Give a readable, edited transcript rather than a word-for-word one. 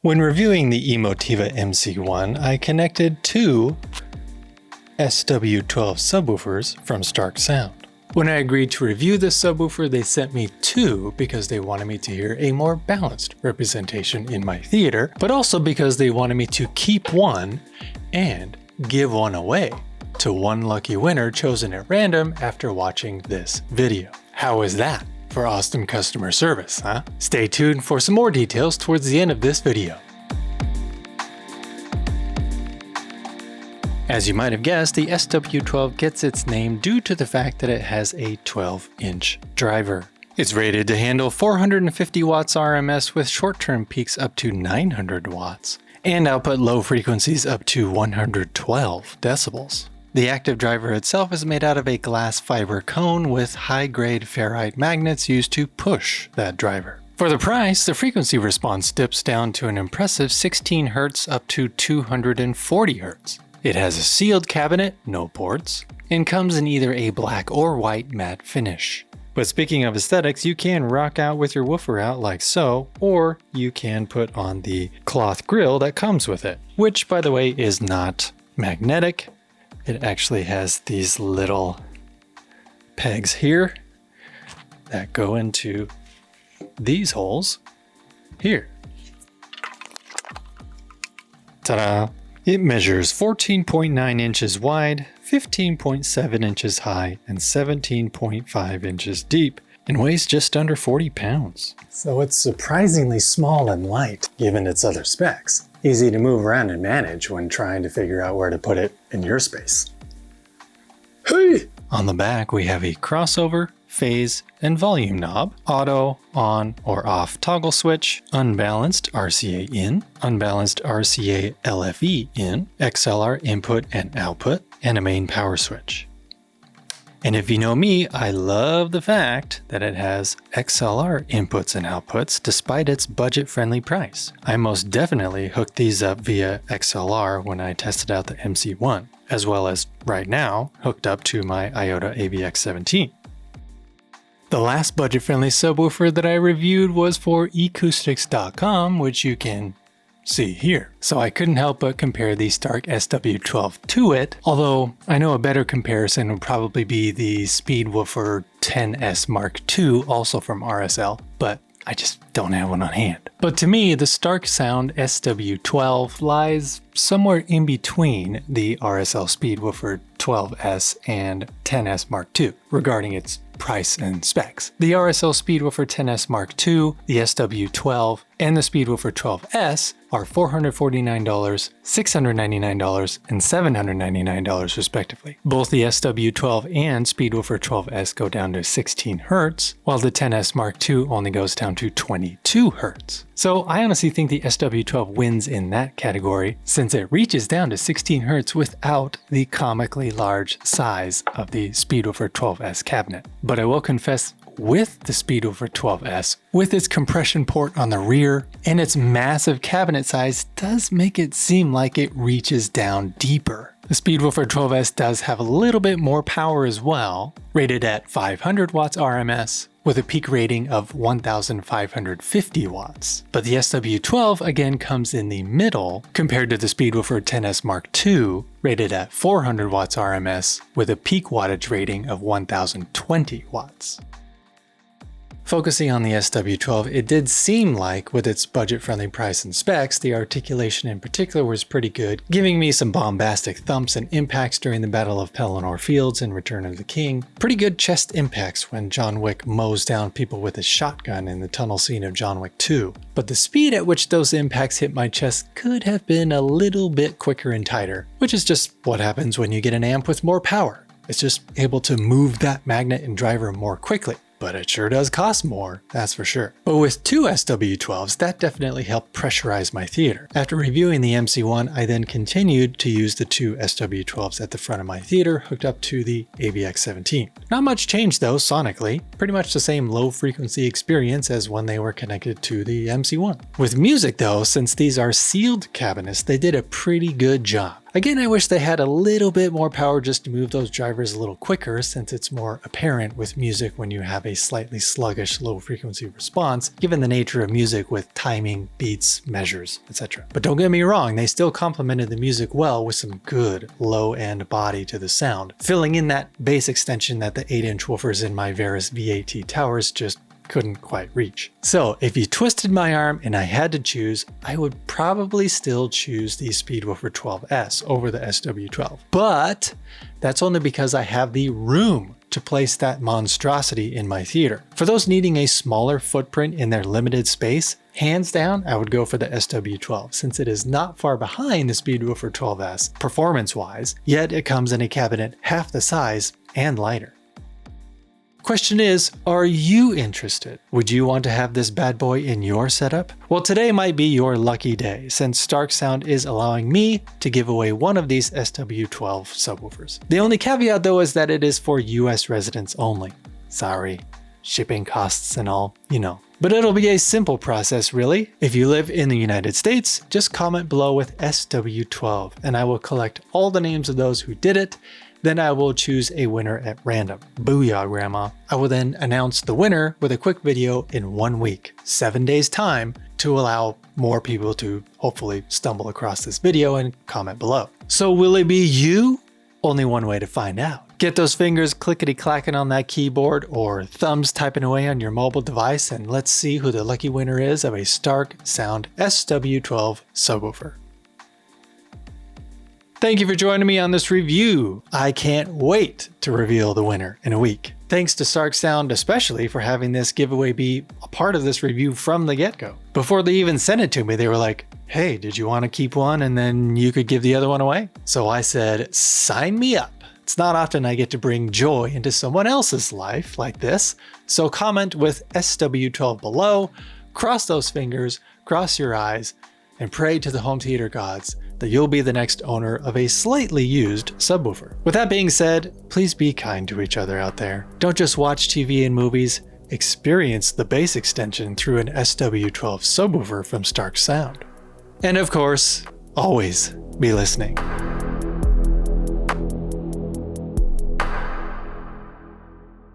When reviewing the Emotiva MC1, I connected two SW12 subwoofers from Starke Sound. When I agreed to review this subwoofer, they sent me two because they wanted me to hear a more balanced representation in my theater, but also because they wanted me to keep one and give one away to one lucky winner chosen at random after watching this video. How is that for awesome customer service, huh? Stay tuned for some more details towards the end of this video. As you might have guessed, the SW12 gets its name due to the fact that it has a 12-inch driver. It's rated to handle 450 watts RMS with short-term peaks up to 900 watts and output low frequencies up to 112 decibels. The active driver itself is made out of a glass fiber cone with high-grade ferrite magnets used to push that driver. For the price, the frequency response dips down to an impressive 16 Hz up to 240 Hz. It has a sealed cabinet, no ports, and comes in either a black or white matte finish. But speaking of aesthetics, you can rock out with your woofer out like so, or you can put on the cloth grill that comes with it, which by the way is not magnetic. It actually has these little pegs here that go into these holes here. Ta-da! It measures 14.9 inches wide, 15.7 inches high, and 17.5 inches deep, and weighs just under 40 pounds. So it's surprisingly small and light, given its other specs. Easy to move around and manage when trying to figure out where to put it in your space. Hey! On the back, we have a crossover, phase, and volume knob, auto, on, or off toggle switch, unbalanced RCA in, unbalanced RCA LFE in, XLR input and output, and a main power switch. And if you know me, I love the fact that it has XLR inputs and outputs despite its budget-friendly price. I most definitely hooked these up via XLR when I tested out the MC1, as well as, right now, hooked up to my IOTA AVX17. The last budget-friendly subwoofer that I reviewed was for acoustics.com, which you can see here. So I couldn't help but compare the Starke SW12 to it, although I know a better comparison would probably be the Speedwoofer 10S Mark II, also from RSL, but I just don't have one on hand. But to me, the Starke Sound SW12 lies somewhere in between the RSL Speedwoofer 12S and 10S Mark II regarding its price and specs. The RSL Speedwoofer 10S Mark II, the SW12, and the Speedwoofer 12S are $449, $699, and $799 respectively. Both the SW12 and Speedwoofer 12S go down to 16 Hz, while the 10S Mark II only goes down to 22 Hz. So I honestly think the SW12 wins in that category since it reaches down to 16 Hz without the comically large size of the Speedwoofer 12S cabinet. But I will confess, with the Speedwoofer 12S, with its compression port on the rear and its massive cabinet size, does make it seem like it reaches down deeper. The Speedwoofer 12S does have a little bit more power as well, rated at 500 watts RMS, with a peak rating of 1,550 watts. But the SW12 again comes in the middle compared to the Speedwoofer 10S Mark II, rated at 400 watts RMS, with a peak wattage rating of 1,020 watts. Focusing on the SW12, it did seem like, with its budget-friendly price and specs, the articulation in particular was pretty good, giving me some bombastic thumps and impacts during the Battle of Pelennor Fields and Return of the King. Pretty good chest impacts when John Wick mows down people with his shotgun in the tunnel scene of John Wick 2. But the speed at which those impacts hit my chest could have been a little bit quicker and tighter, which is just what happens when you get an amp with more power. It's just able to move that magnet and driver more quickly. But it sure does cost more, that's for sure. But with two SW12s, that definitely helped pressurize my theater. After reviewing the MC1, I then continued to use the two SW12s at the front of my theater hooked up to the AVX17. Not much change though sonically, pretty much the same low frequency experience as when they were connected to the MC1. With music though, since these are sealed cabinets, they did a pretty good job. Again, I wish they had a little bit more power just to move those drivers a little quicker, since it's more apparent with music when you have a slightly sluggish low frequency response, given the nature of music with timing, beats, measures, etc. But don't get me wrong, they still complemented the music well with some good low-end body to the sound, filling in that bass extension that the 8-inch woofers in my Verus V8T towers just couldn't quite reach. So if you twisted my arm and I had to choose, I would probably still choose the Speedwoofer 12S over the SW12. But that's only because I have the room to place that monstrosity in my theater. For those needing a smaller footprint in their limited space, hands down, I would go for the SW12, since it is not far behind the Speedwoofer 12S performance-wise, yet it comes in a cabinet half the size and lighter. Question is, are you interested? Would you want to have this bad boy in your setup? Well, today might be your lucky day, since Starke Sound is allowing me to give away one of these SW12 subwoofers. The only caveat though is that it is for US residents only. Sorry, shipping costs and all, you know. But it'll be a simple process really. If you live in the United States, just comment below with SW12 and I will collect all the names of those who did it. Then I will choose a winner at random. Booyah, Grandma. I will then announce the winner with a quick video in 1 week, 7 days time, to allow more people to hopefully stumble across this video and comment below. So will it be you? Only one way to find out. Get those fingers clickety-clacking on that keyboard or thumbs typing away on your mobile device, and let's see who the lucky winner is of a Starke Sound SW12 subwoofer. Thank you for joining me on this review. I can't wait to reveal the winner in a week. Thanks to Starke Sound especially for having this giveaway be a part of this review from the get-go. Before they even sent it to me, they were like, hey, did you want to keep one and then you could give the other one away? So I said, sign me up. It's not often I get to bring joy into someone else's life like this. So comment with SW12 below, cross those fingers, cross your eyes, and pray to the home theater gods that you'll be the next owner of a slightly used subwoofer. With that being said, please be kind to each other out there. Don't just watch TV and movies, experience the bass extension through an SW12 subwoofer from Starke Sound. And of course, always be listening.